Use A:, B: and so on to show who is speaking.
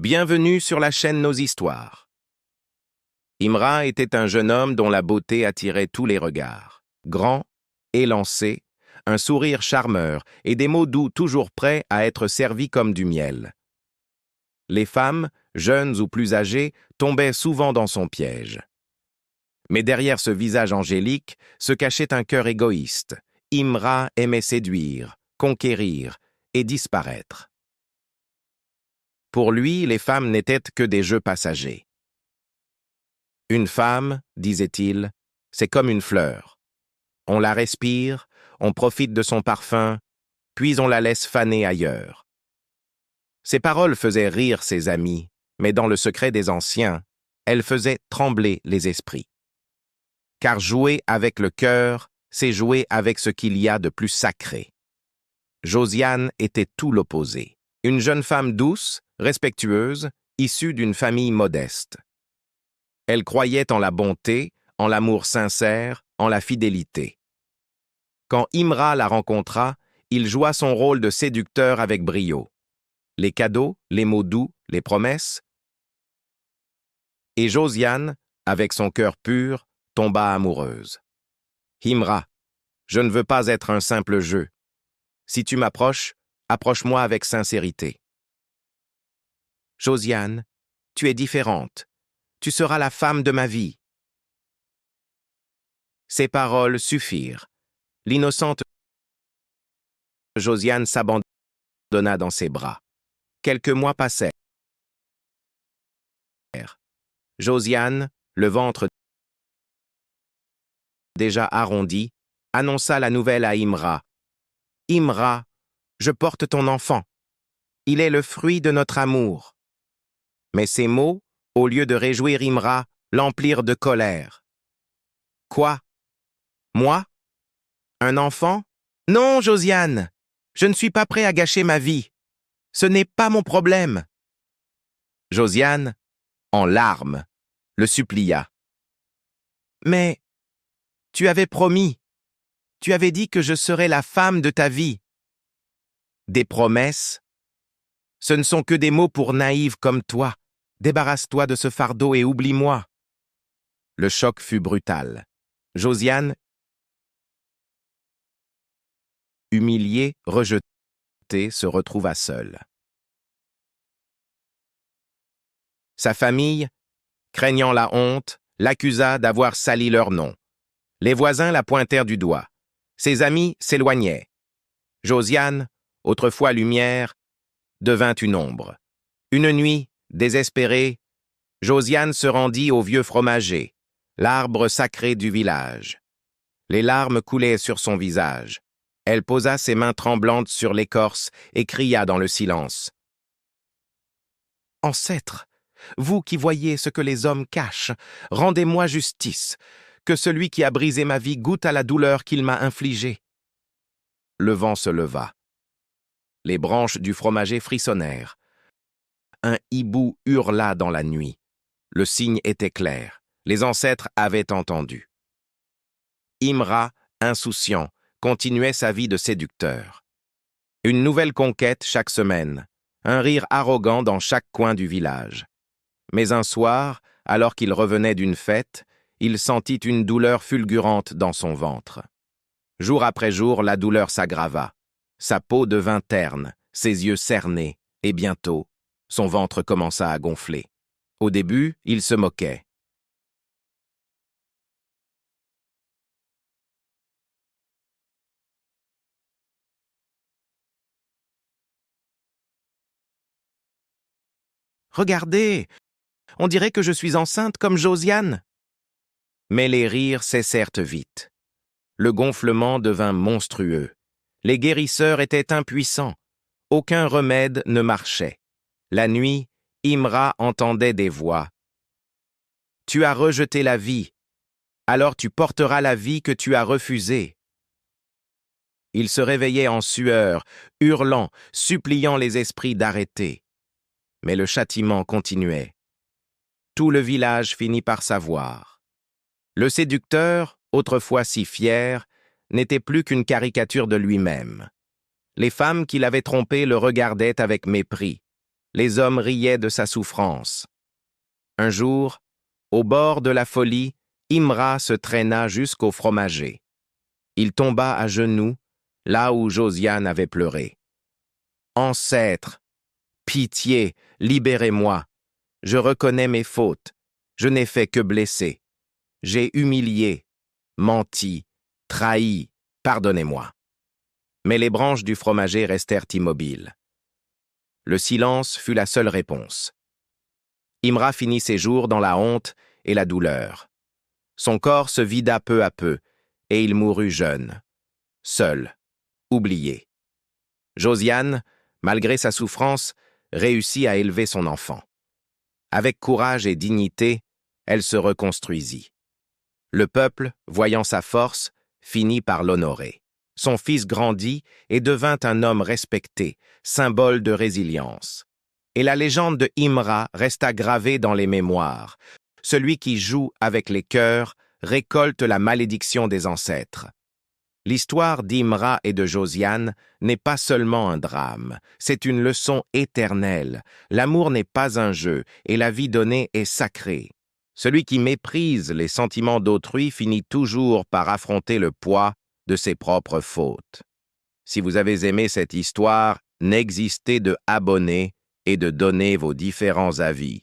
A: Bienvenue sur la chaîne Nos Histoires. Imra était un jeune homme dont la beauté attirait tous les regards. Grand, élancé, un sourire charmeur et des mots doux toujours prêts à être servis comme du miel. Les femmes, jeunes ou plus âgées, tombaient souvent dans son piège. Mais derrière ce visage angélique se cachait un cœur égoïste. Imra aimait séduire, conquérir et disparaître. Pour lui, les femmes n'étaient que des jeux passagers. Une femme, disait-il, c'est comme une fleur. On la respire, on profite de son parfum, puis on la laisse faner ailleurs. Ces paroles faisaient rire ses amis, mais dans le secret des anciens, elles faisaient trembler les esprits. Car jouer avec le cœur, c'est jouer avec ce qu'il y a de plus sacré. Josiane était tout l'opposé. Une jeune femme douce, respectueuse, issue d'une famille modeste. Elle croyait en la bonté, en l'amour sincère, en la fidélité. Quand Imra la rencontra, il joua son rôle de séducteur avec brio. Les cadeaux, les mots doux, les promesses. Et Josiane, avec son cœur pur, tomba amoureuse. « Imra, je ne veux pas être un simple jeu. Si tu m'approches, approche-moi avec sincérité. » « Josiane, tu es différente. Tu seras la femme de ma vie. » Ces paroles suffirent. L'innocente Josiane s'abandonna dans ses bras. Quelques mois passèrent. Josiane, le ventre déjà arrondi, annonça la nouvelle à Imra. « Imra, je porte ton enfant. Il est le fruit de notre amour. » Mais ces mots, au lieu de réjouir Imra, l'emplirent de colère. « Quoi? Moi? Un enfant? Non, Josiane, je ne suis pas prêt à gâcher ma vie. Ce n'est pas mon problème. » Josiane, en larmes, le supplia. « Mais tu avais promis, tu avais dit que je serais la femme de ta vie. » Des promesses? Ce ne sont que des mots pour naïves comme toi. Débarrasse-toi de ce fardeau et oublie-moi. Le choc fut brutal. Josiane, humiliée, rejetée, se retrouva seule. Sa famille, craignant la honte, l'accusa d'avoir sali leur nom. Les voisins la pointèrent du doigt. Ses amis s'éloignaient. Josiane, autrefois lumière, devint une ombre. Une nuit, désespérée, Josiane se rendit au vieux fromager, l'arbre sacré du village. Les larmes coulaient sur son visage. Elle posa ses mains tremblantes sur l'écorce et cria dans le silence. « Ancêtre, vous qui voyez ce que les hommes cachent, rendez-moi justice, que celui qui a brisé ma vie goûte à la douleur qu'il m'a infligée. » Le vent se leva. Les branches du fromager frissonnèrent. Un hibou hurla dans la nuit. Le signe était clair. Les ancêtres avaient entendu. Imra, insouciant, continuait sa vie de séducteur. Une nouvelle conquête chaque semaine, un rire arrogant dans chaque coin du village. Mais un soir, alors qu'il revenait d'une fête, il sentit une douleur fulgurante dans son ventre. Jour après jour, la douleur s'aggrava. Sa peau devint terne, ses yeux cernés, et bientôt, son ventre commença à gonfler. Au début, il se moquait. « Regardez, on dirait que je suis enceinte comme Josiane. » Mais les rires cessèrent vite. Le gonflement devint monstrueux. Les guérisseurs étaient impuissants. Aucun remède ne marchait. La nuit, Imra entendait des voix. « Tu as rejeté la vie, alors tu porteras la vie que tu as refusée. » Il se réveillait en sueur, hurlant, suppliant les esprits d'arrêter. Mais le châtiment continuait. Tout le village finit par savoir. Le séducteur, autrefois si fier, n'était plus qu'une caricature de lui-même. Les femmes qui l'avaient trompé le regardaient avec mépris. Les hommes riaient de sa souffrance. Un jour, au bord de la folie, Imra se traîna jusqu'au fromager. Il tomba à genoux, là où Josiane avait pleuré. « Ancêtre, pitié, libérez-moi. Je reconnais mes fautes. Je n'ai fait que blesser. J'ai humilié, menti, trahi. Pardonnez-moi. » Mais les branches du fromager restèrent immobiles. Le silence fut la seule réponse. Imra finit ses jours dans la honte et la douleur. Son corps se vida peu à peu, et il mourut jeune, seul, oublié. Josiane, malgré sa souffrance, réussit à élever son enfant. Avec courage et dignité, elle se reconstruisit. Le peuple, voyant sa force, finit par l'honorer. Son fils grandit et devint un homme respecté, symbole de résilience. Et la légende de Imra resta gravée dans les mémoires. Celui qui joue avec les cœurs récolte la malédiction des ancêtres. L'histoire d'Imra et de Josiane n'est pas seulement un drame, c'est une leçon éternelle. L'amour n'est pas un jeu et la vie donnée est sacrée. Celui qui méprise les sentiments d'autrui finit toujours par affronter le poids de ses propres fautes. Si vous avez aimé cette histoire, n'existez de abonner et de donner vos différents avis.